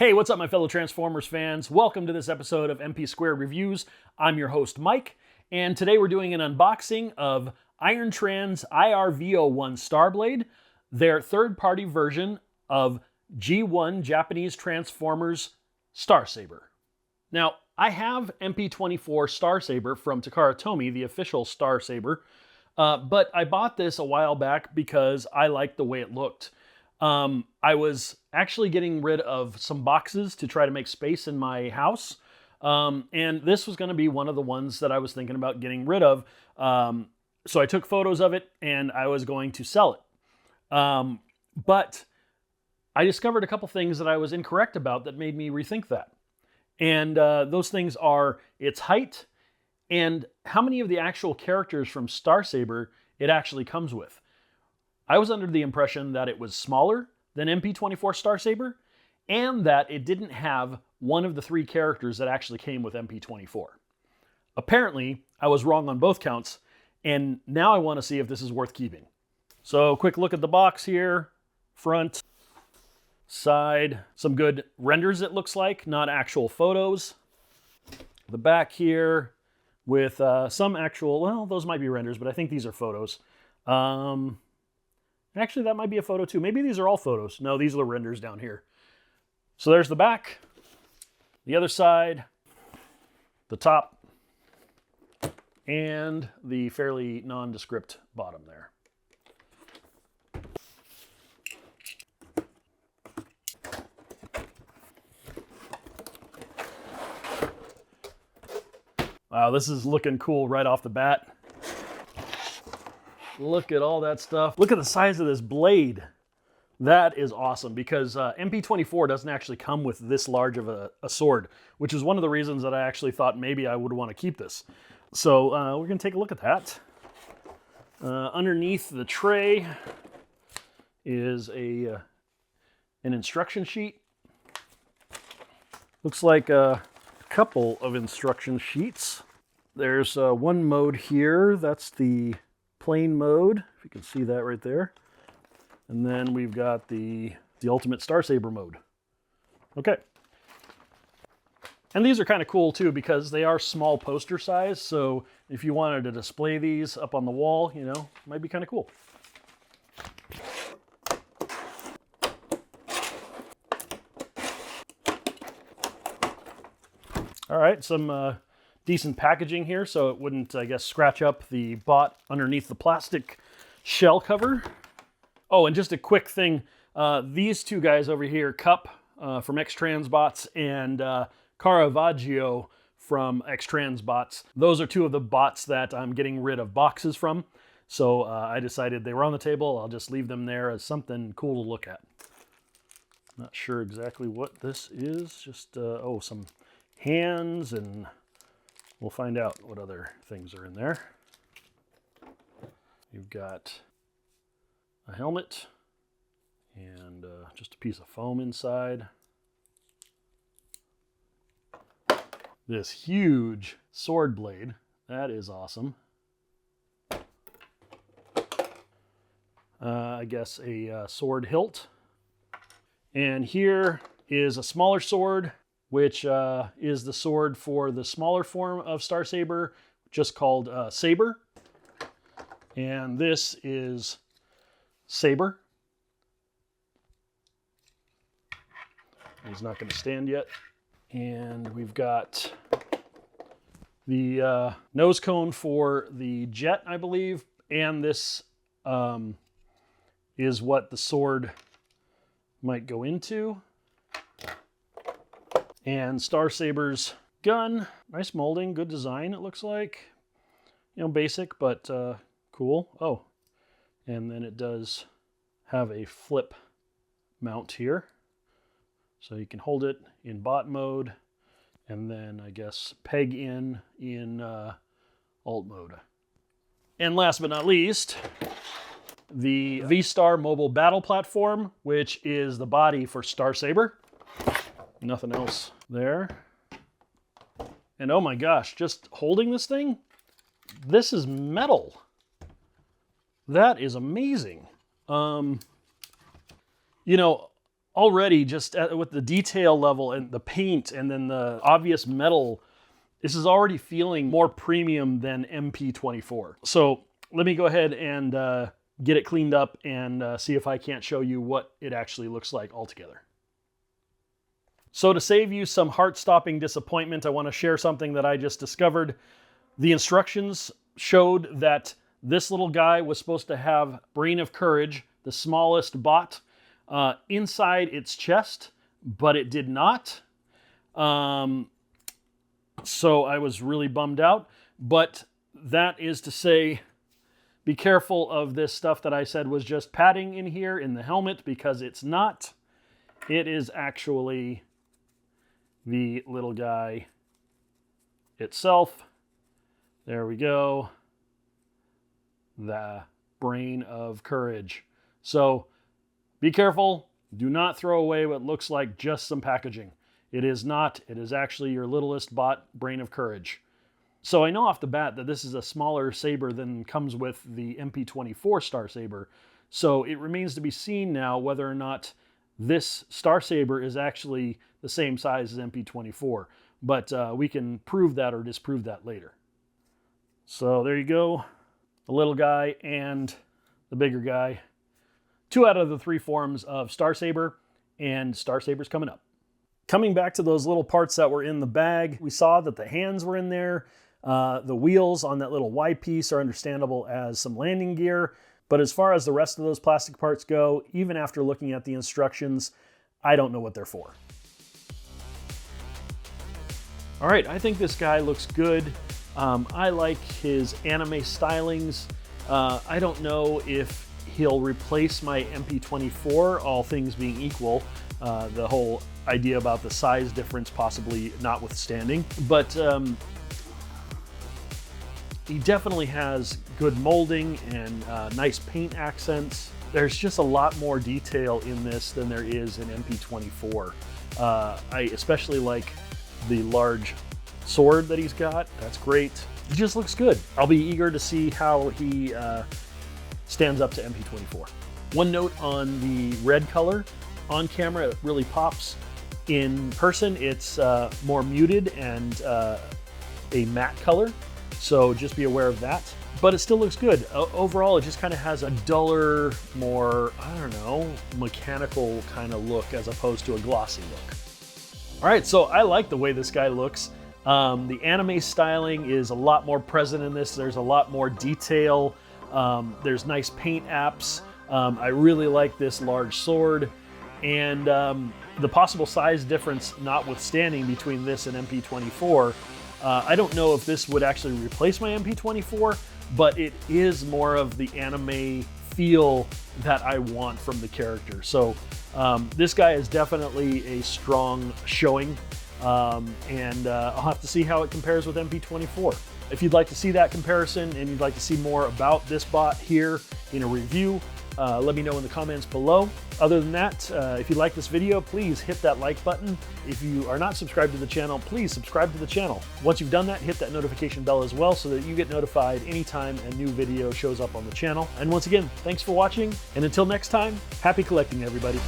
Hey, what's up, my fellow Transformers fans? Welcome to this episode of MP Squared Reviews. I'm your host, Mike, and today we're doing an unboxing of IronTrans IR-V01 Starblade, their third-party version of G1 Japanese Transformers Star Saber. Now, I have MP24 Star Saber from Takara Tomy, the official Star Saber, but I bought this a while back because I liked the way it looked. I was actually getting rid of some boxes to try to make space in my house. And this was going to be one of the ones that I was thinking about getting rid of. So I took photos of it and I was going to sell it. But I discovered a couple things that I was incorrect about that made me rethink that. And those things are its height and how many of the actual characters from Star Saber it actually comes with. I was under the impression that it was smaller than MP24 Star Saber and that it didn't have one of the three characters that actually came with MP24. Apparently, I was wrong on both counts, and now I want to see if this is worth keeping. So, quick look at the box here. Front, side, some good renders it looks like, not actual photos. The back here with some actual, well, those might be renders, but I think these are photos. Actually, that might be a photo too. Maybe these are all photos. No, these are the renders down here. So there's the back, the other side, the top, and the fairly nondescript bottom there. Wow, this is looking cool right off the bat. Look at all that stuff. Look at the size of this blade. That is awesome because MP24 doesn't actually come with this large of a sword, which is one of the reasons that I actually thought maybe I would want to keep this. So we're going to take a look at that. Underneath the tray is an instruction sheet. Looks like a couple of instruction sheets. There's one mode here. That's the plain mode, if you can see that right there. And then we've got the Ultimate Star Saber mode. Okay. And these are kind of cool too because they are small poster size, so if you wanted to display these up on the wall, you know, might be kind of cool. All right, some decent packaging here so it wouldn't, I guess, scratch up the bot underneath the plastic shell cover. Oh, and just a quick thing, these two guys over here, Cup from IronTrans bots and Caravaggio from IronTrans bots, those are two of the bots that I'm getting rid of boxes from. So I decided they were on the table, I'll just leave them there as something cool to look at. Not sure exactly what this is, just, oh, some hands, and we'll find out what other things are in there. You've got a helmet and just a piece of foam inside. This huge sword blade. That is awesome. I guess a sword hilt. And here is a smaller sword, which is the sword for the smaller form of Star Saber, just called Saber. And this is Saber. He's not going to stand yet. And we've got the nose cone for the jet, I believe. And this is what the sword might go into. And Star Saber's gun, nice molding, good design it looks like. You know, basic, but cool. Oh, and then it does have a flip mount here. So you can hold it in bot mode, and then I guess peg in alt mode. And last but not least, the V-Star mobile battle platform, which is the body for Star Saber. Nothing else there. And oh my gosh, just holding this thing, this is metal. That is amazing. You know, already just with the detail level and the paint and then the obvious metal, this is already feeling more premium than MP24. So let me go ahead and get it cleaned up and see if I can't show you what it actually looks like altogether. So to save you some heart-stopping disappointment, I want to share something that I just discovered. The instructions showed that this little guy was supposed to have Brain of Courage, the smallest bot, inside its chest, but it did not. So I was really bummed out. But that is to say, be careful of this stuff that I said was just padding in here in the helmet, because it's not. It is actually the little guy itself. There we go. The Brain of Courage. So be careful. Do not throw away what looks like just some packaging. It is not. It is actually your littlest bot, Brain of Courage. So I know off the bat that this is a smaller saber than comes with the MP24 Star Saber. So it remains to be seen now whether or not this Star Saber is actually the same size as MP24. But we can prove that or disprove that later. So there you go. The little guy and the bigger guy. 2 out of the 3 forms of Star Saber, and Star Saber's coming up. Coming back to those little parts that were in the bag, we saw that the hands were in there. The wheels on that little Y piece are understandable as some landing gear. But as far as the rest of those plastic parts go, even after looking at the instructions, I don't know what they're for. All right, I think this guy looks good. I like his anime stylings. I don't know if he'll replace my MP24, all things being equal. The whole idea about the size difference possibly notwithstanding. But he definitely has good molding and nice paint accents. There's just a lot more detail in this than there is in MP24. I especially like the large sword that he's got. That's great. He just looks good. I'll be eager to see how he stands up to MP24. One note on the red color. On camera, it really pops. In person, it's more muted and a matte color. So just be aware of that. But it still looks good. Overall, it just kind of has a duller, more, I don't know, mechanical kind of look as opposed to a glossy look. All right, so I like the way this guy looks. The anime styling is a lot more present in this. There's a lot more detail. There's nice paint apps. I really like this large sword. And the possible size difference notwithstanding between this and MP24, I don't know if this would actually replace my MP24, but it is more of the anime feel that I want from the character. So this guy is definitely a strong showing, and I'll have to see how it compares with MP24. If you'd like to see that comparison and you'd like to see more about this bot here in a review, let me know in the comments below. Other than that, if you like this video, please hit that like button. If you are not subscribed to the channel, please subscribe to the channel. Once you've done that, hit that notification bell as well so that you get notified anytime a new video shows up on the channel. And once again, thanks for watching, and until next time, happy collecting, everybody.